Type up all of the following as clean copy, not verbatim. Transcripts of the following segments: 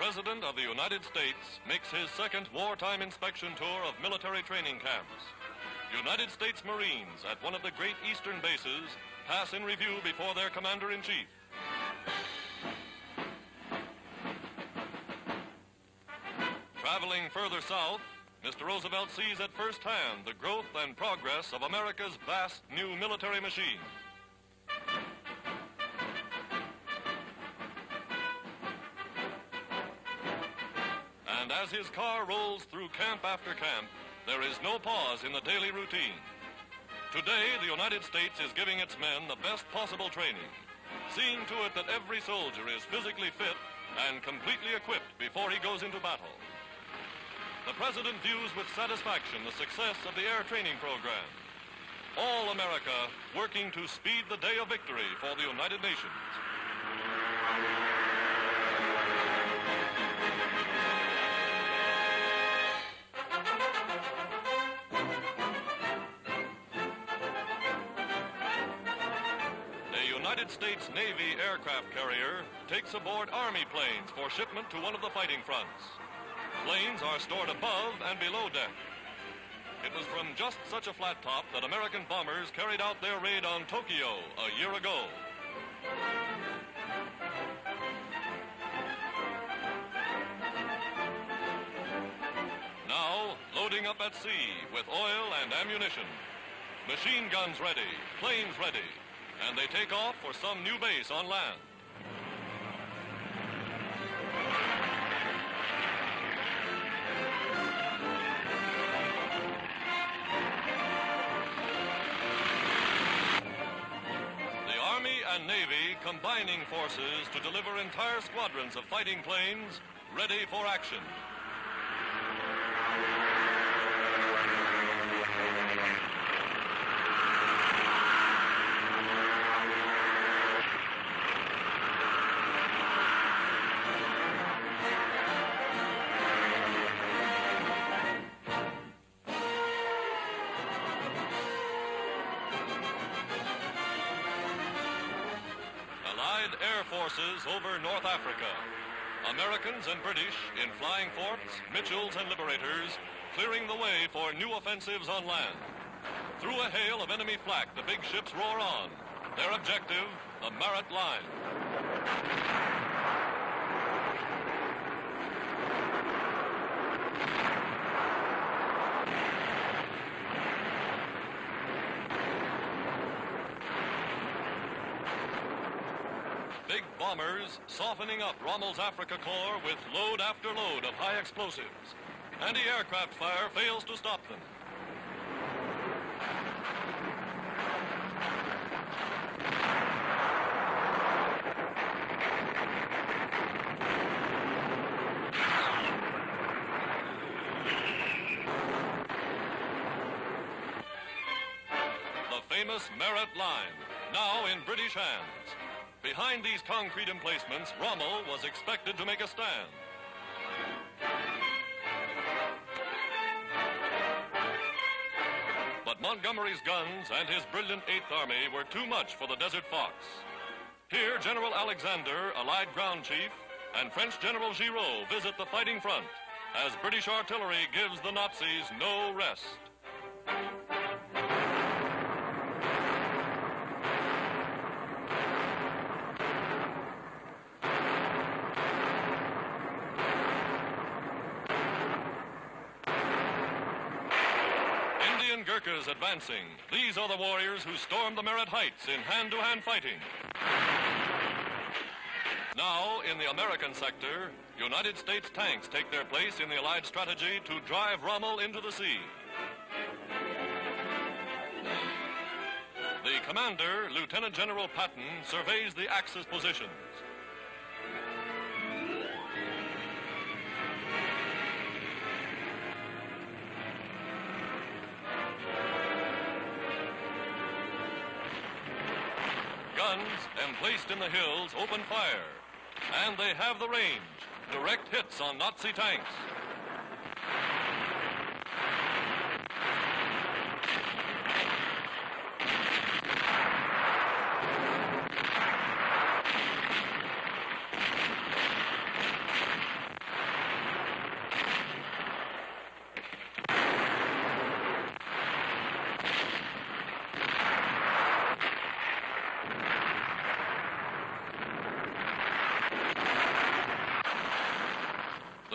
President of the United States makes his second wartime inspection tour of military training camps. United States Marines at one of the great eastern bases pass in review before their commander-in-chief. Traveling further south, Mr. Roosevelt sees at first hand the growth and progress of America's vast new military machine. And as his car rolls through camp after camp, there is no pause in the daily routine. Today, the United States is giving its men the best possible training, seeing to it that every soldier is physically fit and completely equipped before he goes into battle. The President views with satisfaction the success of the air training program. All America working to speed the day of victory for the United Nations. United States Navy aircraft carrier takes aboard Army planes for shipment to one of the fighting fronts. Planes are stored above and below deck. It was from just such a flat top that American bombers carried out their raid on Tokyo a year ago. Now, loading up at sea with oil and ammunition. Machine guns ready, planes ready. And they take off for some new base on land. The Army and Navy combining forces to deliver entire squadrons of fighting planes ready for action. Air forces over North Africa. Americans and British in flying forts, Mitchells and Liberators, clearing the way for new offensives on land. Through a hail of enemy flak, the big ships roar on. Their objective, the Marat Line. Big bombers softening up Rommel's Africa Corps with load after load of high explosives. Anti-aircraft fire fails to stop them. The famous Marat Line, now in British hands. Behind these concrete emplacements, Rommel was expected to make a stand. But Montgomery's guns and his brilliant 8th Army were too much for the Desert Fox. Here, General Alexander, Allied Ground Chief, and French General Giraud visit the fighting front as British artillery gives the Nazis no rest. Gurkhas advancing. These are the warriors who stormed the Merit Heights in hand-to-hand fighting. Now, in the American sector, United States tanks take their place in the Allied strategy to drive Rommel into the sea. The commander, Lieutenant General Patton, surveys the Axis positions. Guns emplaced in the hills open fire, and they have the range. Direct hits on Nazi tanks.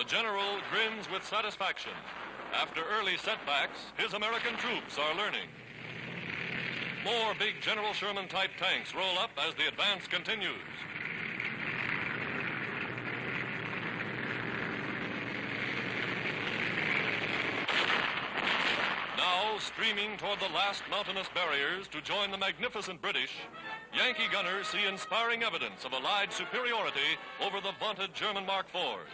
general grins with satisfaction. After early setbacks, his American troops are learning. More big General Sherman-type tanks roll up as the advance continues. Now, streaming toward the last mountainous barriers to join the magnificent British, Yankee gunners see inspiring evidence of Allied superiority over the vaunted German Mark IVs.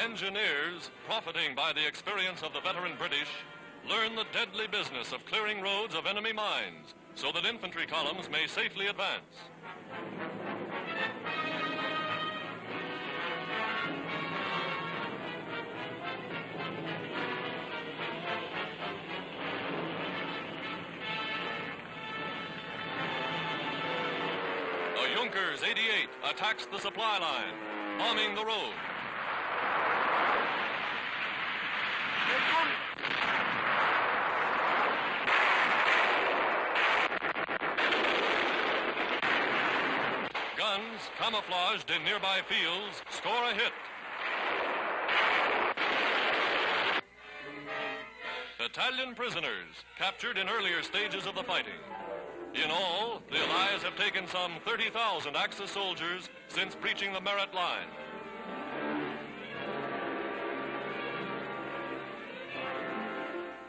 Engineers, profiting by the experience of the veteran British, learn the deadly business of clearing roads of enemy mines so that infantry columns may safely advance. A Junkers 88 attacks the supply line, bombing the road. Guns, camouflaged in nearby fields, score a hit. Battalion prisoners, captured in earlier stages of the fighting. In all, the Allies have taken some 30,000 Axis soldiers since breaching the Merit line.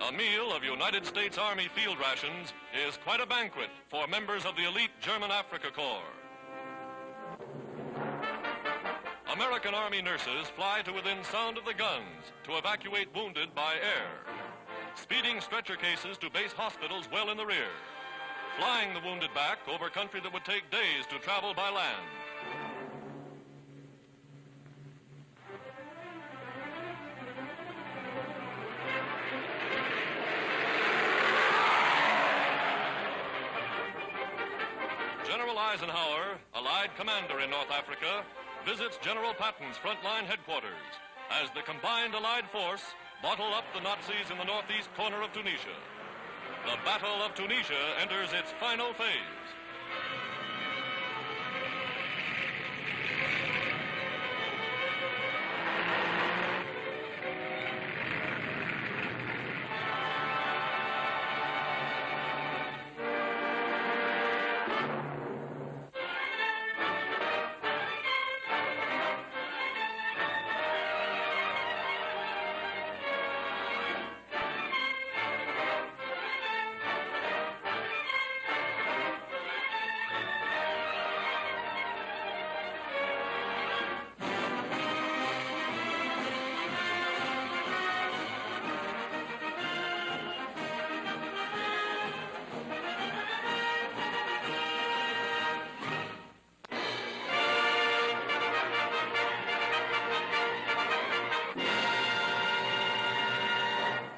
A meal of United States Army field rations is quite a banquet for members of the elite German Africa Corps. American Army nurses fly to within sound of the guns to evacuate wounded by air, speeding stretcher cases to base hospitals well in the rear, flying the wounded back over country that would take days to travel by land. General Eisenhower, Allied commander in North Africa, visits General Patton's frontline headquarters as the combined Allied force bottle up the Nazis in the northeast corner of Tunisia. The Battle of Tunisia enters its final phase.